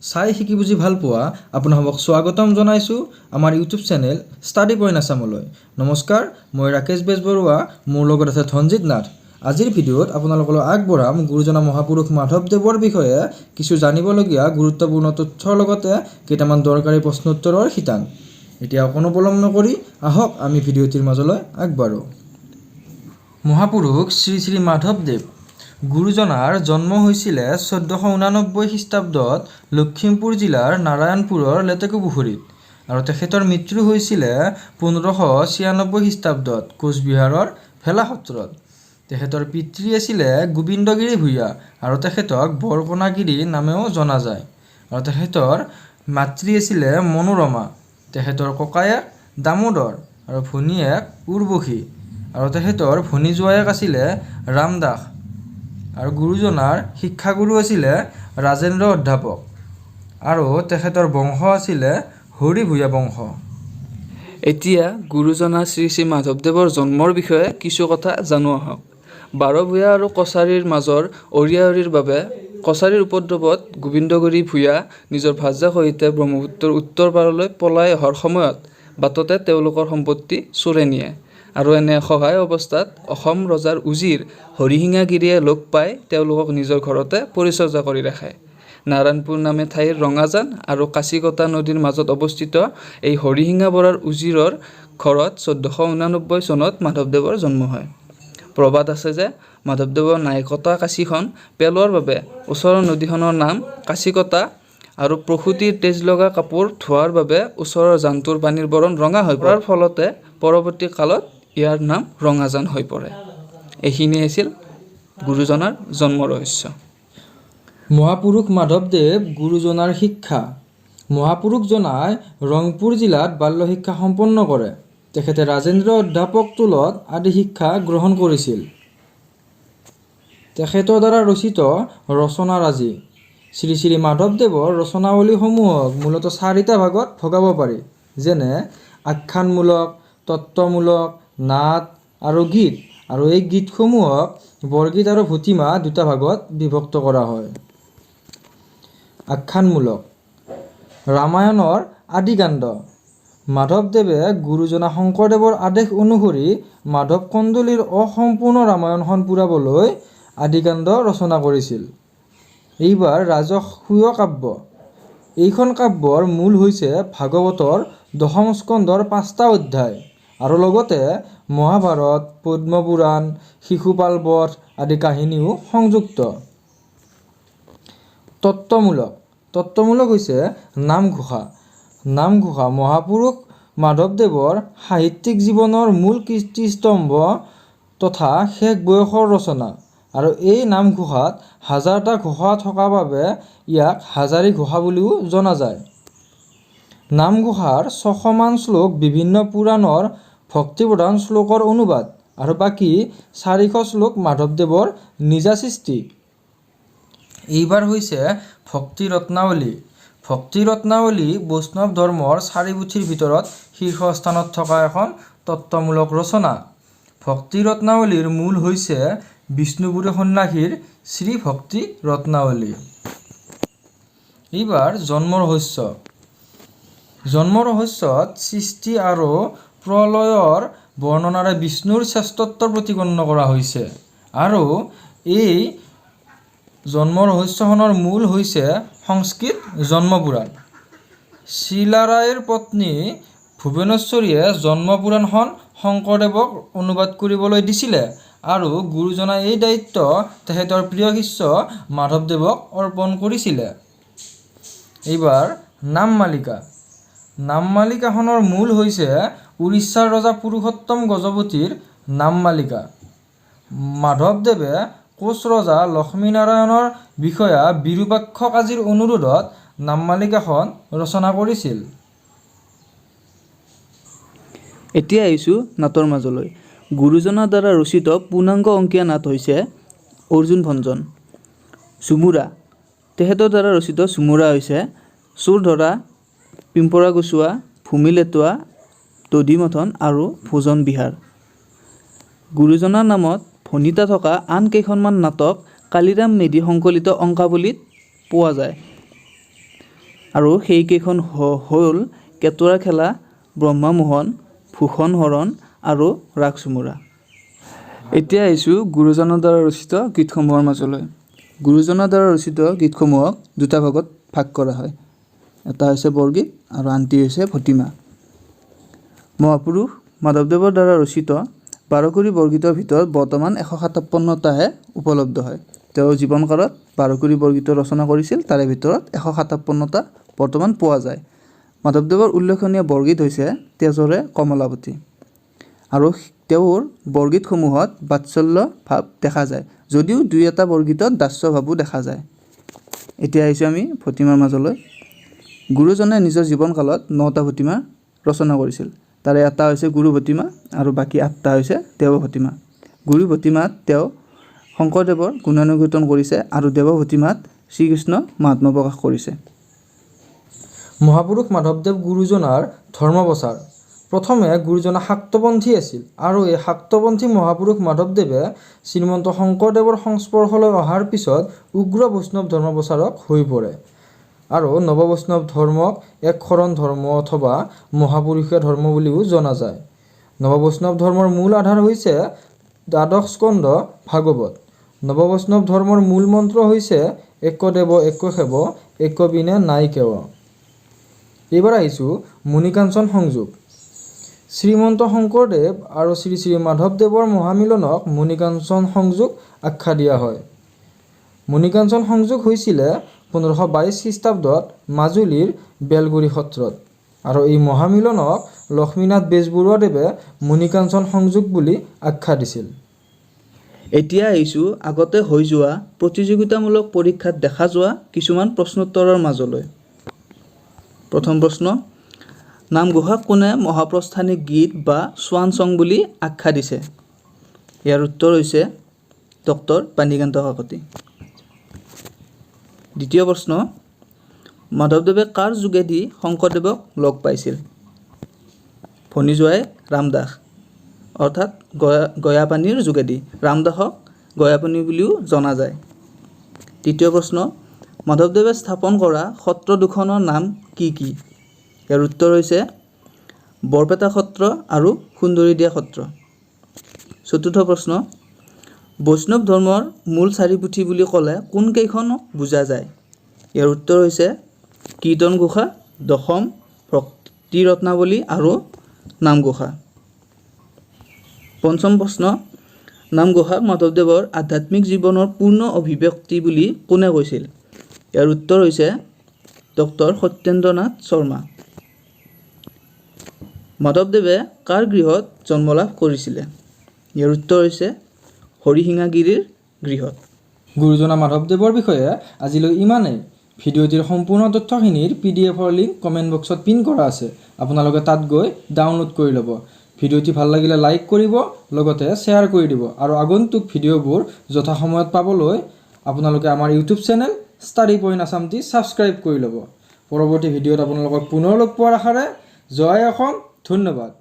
চাই শিকি বুজি ভাল পোৱা আপোনালোকক স্বাগতম জনাইছোঁ আমাৰ ইউটিউব চেনেল ষ্টাডি পইণ্ট আছামলৈ। নমস্কাৰ, মই ৰাকেশ বেজবৰুৱা, মোৰ লগত আছে ধনজিত নাথ। আজিৰ ভিডিঅ'ত আপোনালোকলৈ আগবঢ়াম গুৰুজনা মহাপুৰুষ মাধৱদেৱৰ বিষয়ে কিছু জানিবলগীয়া গুৰুত্বপূৰ্ণ তথ্যৰ লগতে কেইটামান দৰকাৰী প্ৰশ্ন উত্তৰৰ শিতান। এতিয়া অকণো পলম নকৰি আহক আমি ভিডিঅ'টিৰ মাজলৈ আগবাঢ়োঁ। মহাপুৰুষ শ্ৰী শ্ৰী মাধৱদেৱ। গুৰুজনাৰ জন্ম হৈছিলে 1489 খ্ৰীষ্টাব্দত লখিমপুৰ জিলাৰ নাৰায়ণপুৰৰ লেটেকুপুখুৰীত আৰু তেখেতৰ মৃত্যু হৈছিলে 1596 খ্ৰীষ্টাব্দত কোচবিহাৰৰ ভেলাসত্ৰত। তেখেতৰ পিতৃ আছিলে গোবিন্দগিৰি ভূঞা আৰু তেখেতক বৰকণাগিৰি নামেও জনা যায় আৰু তেখেতৰ মাতৃ আছিলে মনোৰমা। তেখেতৰ ককায়েক দামোদৰ আৰু ভনীয়েক উৰ্বশী আৰু তেখেতৰ ভনী জোৱায়েক আছিলে ৰামদাস আৰু গুৰুজনাৰ শিক্ষাগুৰু আছিলে ৰাজেন্দ্ৰ অধ্যাপক আৰু তেখেতৰ বংশ আছিলে হৰি ভূঞা বংশ। এতিয়া গুৰুজনা শ্ৰী শ্ৰী মাধৱদেৱৰ জন্মৰ বিষয়ে কিছু কথা জানো আহক। বাৰভূঞা আৰু কছাৰীৰ মাজৰ অৰিয়াঅৰিৰ বাবে কছাৰীৰ উপদ্ৰৱত গোবিন্দগিৰি ভূঞা নিজৰ ভাৰ্যাৰ সৈতে ব্ৰহ্মপুত্ৰৰ উত্তৰ পাৰলৈ পলাই অহাৰ সময়ত বাটতে তেওঁলোকৰ সম্পত্তি চোৰে নিয়ে আৰু এনে সহায় অৱস্থাত অসম ৰজাৰ উজিৰ হৰিশিঙাগিৰিয়ে লগ পাই তেওঁলোকক নিজৰ ঘৰতে পৰিচৰ্যা কৰি ৰাখে। নাৰায়ণপুৰ নামে ঠাইৰ ৰঙাজান আৰু কাছিকটা নদীৰ মাজত অৱস্থিত এই হৰিশিঙা বৰাৰ উজিৰৰ ঘৰত 1489 চনত মাধৱদেৱৰ জন্ম হয়। প্ৰবাদ আছে যে মাধৱদেৱৰ নাইকটা কাছিখন পেলোৱাৰ বাবে ওচৰৰ নদীখনৰ নাম কাছিকটা আৰু প্ৰসূতিৰ তেজ লগা কাপোৰ ধোৱাৰ বাবে ওচৰৰ জানটোৰ পানীৰ বৰণ ৰঙা হৈ পৰাৰ ফলতে পৰৱৰ্তী কালত ইয়াৰ নাম ৰঙাজান হৈ পৰে। এইখিনি আছিল গুৰুজনাৰ জন্ম ৰহস্য। মহাপুৰুষ মাধৱদেৱ গুৰুজনাৰ শিক্ষা। মহাপুৰুষজনাই ৰংপুৰ জিলাত বাল্য শিক্ষা সম্পন্ন কৰে। তেখেতে ৰাজেন্দ্ৰ অধ্যাপক টোলত আদি শিক্ষা গ্ৰহণ কৰিছিল। তেখেতৰ দ্বাৰা ৰচিত ৰচনাৰাজি। শ্ৰী শ্ৰী মাধৱদেৱৰ ৰচনাৱলীসমূহক মূলতঃ 4টা ভাগত ভগাব পাৰি, যেনে আখ্যানমূলক, তত্ত্বমূলক, নাট আৰু গীত, আৰু এই গীতসমূহক বৰগীত আৰু ভটিমা 2টা ভাগত বিভক্ত কৰা হয়। আখ্যানমূলক। ৰামায়ণৰ আদিকাণ্ড। মাধৱদেৱে গুৰুজনা শংকৰদেৱৰ আদেশ অনুসৰি মাধৱ কন্দলীৰ অসম্পূৰ্ণ ৰামায়ণখন পূৰাবলৈ আদিকাণ্ড ৰচনা কৰিছিল। এইবাৰ ৰাজসূয় কাব্য। এইখন কাব্যৰ মূল হৈছে ভাগৱতৰ 10ম স্কন্ধৰ 5টা অধ্যায় আৰু লগতে মহাভাৰত, পদ্মপুৰাণ, শিশুপাল বধ আদি কাহিনীও সংযুক্ত। তত্ত্বমূলক। তত্ত্বমূলক হৈছে নামঘোষা। নামঘোষা মহাপুৰুষ মাধৱদেৱৰ সাহিত্যিক জীৱনৰ মূল কীৰ্তিস্তম্ভ তথা শেষ বয়সৰ ৰচনা আৰু এই নামঘোষাত 1000টা ঘোষা থকা বাবে ইয়াক হাজাৰী ঘোষা বুলিও জনা যায়। নামঘোষাৰ 600মান শ্লোক বিভিন্ন পুৰাণৰ ভক্তিপ্ৰধান শ্লোকৰ অনুবাদ আৰু বাকী 400 শ্লোক মাধৱদেৱৰ নিজা সৃষ্টি। এইবাৰ হৈছে ভক্তি ৰত্নাৱলী। ভক্তি ৰত্নাৱলী বৈষ্ণৱ ধৰ্মৰ 4 পুথিৰ ভিতৰত শীৰ্ষস্থানত থকা এখন তত্ত্বমূলক ৰচনা। ভক্তি ৰত্নাৱলীৰ মূল হৈছে বিষ্ণুপুৰী সন্ন্যাসীৰ শ্ৰী ভক্তি ৰত্নাৱলী। এইবাৰ জন্ম ৰহস্য। জন্ম ৰহস্যত সৃষ্টি আৰু প্ৰলয়ৰ বৰ্ণনাৰে বিষ্ণুৰ শ্ৰেষ্ঠত্বৰ প্ৰতিপন্ন কৰা হৈছে আৰু এই জন্ম ৰহস্যখনৰ মূল হৈছে সংস্কৃত জন্মপুৰাণ। চিলাৰায়ৰ পত্নী ভুৱনেশ্বৰীয়ে জন্মপুৰাণখন শংকৰদেৱক অনুবাদ কৰিবলৈ দিছিলে আৰু গুৰুজনাই এই দায়িত্ব তেখেতৰ প্ৰিয় শিষ্য মাধৱদেৱক অৰ্পণ কৰিছিলে। এইবাৰ নামমালিকা। নামমালিকাখনৰ মূল হৈছে উৰিষ্যাৰ ৰজা পুৰুষোত্তম গজপতিৰ নামমালিকা। মাধৱদেৱে কোচ ৰজা লক্ষ্মীনাৰায়ণৰ বিষয়া বিৰুপাক্ষ কাজীৰ অনুৰোধত নামমালিকাখন ৰচনা কৰিছিল। এতিয়া আহিছোঁ নাটৰ মাজলৈ। গুৰুজনাৰ দ্বাৰা ৰচিত পূৰ্ণাংগ অংকীয়া নাট হৈছে অৰ্জুন ভঞ্জন। ঝুমুৰা। তেখেতৰ দ্বাৰা ৰচিত ঝুমুৰা হৈছে চোৰ ধৰা, পিম্পৰা গুচোৱা, ভূমি লেটোৱা, দধি মথন আৰু ভোজন বিহাৰ। গুৰুজনাৰ নামত ভণিতা থকা আন কেইখনমান নাটক কালিৰাম মেধি সংকলিত অংকাৱলীত পোৱা যায়। আৰু সেইকেইখন হ'ল কেতুৰা খেলা, ব্ৰহ্মমোহন, ভূষণ হৰণ আৰু ৰাগ চুমুৰা। এতিয়া আহিছোঁ গুৰুজনাৰ দ্বাৰা ৰচিত গীতসমূহৰ মাজলৈ। গুৰুজনাৰ দ্বাৰা ৰচিত গীতসমূহক দুটা ভাগত ভাগ কৰা হয়। এটা হৈছে বৰগীত আৰু আনটি হৈছে ভটিমা। মহাপুৰুষ মাধৱদেৱৰ দ্বাৰা ৰচিত 12 কুৰি বৰগীতৰ ভিতৰত বৰ্তমান 157টাহে উপলব্ধ হয়। তেওঁ জীৱনকালত 12 কুৰি বৰগীত ৰচনা কৰিছিল, তাৰে ভিতৰত 157টা বৰ্তমান পোৱা যায়। মাধৱদেৱৰ উল্লেখনীয় বৰগীত হৈছে তেজৰে কমলাৱতী। আৰু তেওঁৰ বৰগীতসমূহত বাৎসল্য ভাৱ দেখা যায়, যদিও দুই এটা বৰগীতত দাস্য ভাৱো দেখা যায়। এতিয়া আহিছোঁ আমি ভটিমাৰ মাজলৈ। গুৰুজনাই নিজৰ জীৱনকালত 9টা ভটিমা ৰচনা কৰিছিল। তাৰে এটা হৈছে গুৰু ভটিমা আৰু বাকী 8টা হৈছে দেৱ ভটিমা। গুৰু ভটিমাত তেওঁ শংকৰদেৱৰ গুণানুকীৰ্তন কৰিছে আৰু দেৱ ভটিমাত শ্ৰীকৃষ্ণ মাহাত্ম্য প্ৰকাশ কৰিছে। মহাপুৰুষ মাধৱদেৱ গুৰুজনাৰ ধৰ্মপ্ৰচাৰ। প্ৰথমে গুৰুজনা শাক্তপন্থী আছিল আৰু এই শাক্তপন্থী মহাপুৰুষ মাধৱদেৱে শ্ৰীমন্ত শংকৰদেৱৰ সংস্পৰ্শলৈ অহাৰ পিছত উগ্ৰ বৈষ্ণৱ ধৰ্মপ্ৰচাৰক হৈ পৰে আৰু নৱবৈষ্ণৱ ধৰ্মক এক শৰণ ধৰ্ম অথবা মহাপুৰুষীয় ধৰ্ম বুলিও জনা যায়। নৱবৈষ্ণৱ ধৰ্মৰ মূল আধাৰ হৈছে দ্বাদশ স্কন্ধ ভাগৱত। নৱবৈষ্ণৱ ধৰ্মৰ মূল মন্ত্ৰ হৈছে একদেৱ একশেৱ একবিনে নাই কেৱ। এইবাৰ আহিছোঁ মুনিকাঞ্চন সংযোগ। শ্ৰীমন্ত শংকৰদেৱ আৰু শ্ৰী শ্ৰী মাধৱদেৱৰ মহামিলনক মুনিকাঞ্চন সংযোগ আখ্যা দিয়া হয়। মুনিকাঞ্চন সংযোগ হৈছিলে 1522 খ্ৰীষ্টাব্দত মাজুলীৰ বেলগুৰি সত্ৰত আৰু এই মহামিলনক লক্ষ্মীনাথ বেজবৰুৱাদেৱে মুনিকাঞ্চন সংযোগ বুলি আখ্যা দিছিল। এতিয়া আহিছোঁ আগতে হৈ যোৱা প্ৰতিযোগিতামূলক পৰীক্ষাত দেখা যোৱা কিছুমান প্ৰশ্নোত্তৰৰ মাজলৈ। প্ৰথম প্ৰশ্ন, নামঘোষাক কোনে মহাপ্ৰস্থানিক গীত বা স্বান চং বুলি আখ্যা দিছে? ইয়াৰ উত্তৰ হৈছে ডক্টৰ বাণীকান্ত কাকতি। দ্বিতীয় প্ৰশ্ন, মাধৱদেৱে কাৰ যোগেদি শংকৰদেৱক লগ পাইছিল? ভনীজোৱাই ৰামদাস, অৰ্থাৎ গয়াপানীৰ যোগেদি। ৰামদাসক গয়াপানী বুলিও জনা যায়। তৃতীয় প্ৰশ্ন, মাধৱদেৱে স্থাপন কৰা সত্ৰ দুখনৰ নাম কি কি? ইয়াৰ উত্তৰ হৈছে বৰপেটা সত্ৰ আৰু সুন্দৰীদিয়া সত্ৰ। চতুৰ্থ প্ৰশ্ন, বৈষ্ণৱ ধৰ্মৰ মূল 4 পুথি বুলি ক'লে কোনকেইখন বুজা যায়? ইয়াৰ উত্তৰ হৈছে কীৰ্তন ঘোষা, দশম, ভক্তি ৰত্নাৱলী আৰু নামঘোষা। পঞ্চম প্ৰশ্ন, নামঘোষাক মাধৱদেৱৰ আধ্যাত্মিক জীৱনৰ পূৰ্ণ অভিব্যক্তি বুলি কোনে কৈছিল? ইয়াৰ উত্তৰ হৈছে ডক্টৰ সত্যেন্দ্ৰনাথ শৰ্মা। মাধৱদেৱে কাৰ গৃহত জন্মলাভ কৰিছিলে? ইয়াৰ উত্তৰ হৈছে হৰিশিঙাগিৰিৰ গৃহত। গুৰুজনা মাধৱদেৱৰ বিষয়ে আজিলৈ ইমানেই। ভিডিঅ'টিৰ সম্পূৰ্ণ তথ্যখিনিৰ PDF-ৰ লিংক কমেণ্ট বক্সত পিন কৰা আছে। আপোনালোকে তাত গৈ ডাউনলোড কৰি ল'ব। ভিডিঅ'টি ভাল লাগিলে লাইক কৰিব, লগতে শ্বেয়াৰ কৰি দিব আৰু আগন্তুক ভিডিঅ'বোৰ যথাসময়ত পাবলৈ আপোনালোকে আমাৰ ইউটিউব চেনেল ষ্টাডি পইণ্ট আছামটি ছাবস্ক্ৰাইব কৰি ল'ব। পৰৱৰ্তী ভিডিঅ'ত আপোনালোকক পুনৰ লগ পোৱাৰ আশাৰে জয় অসম, ধন্যবাদ।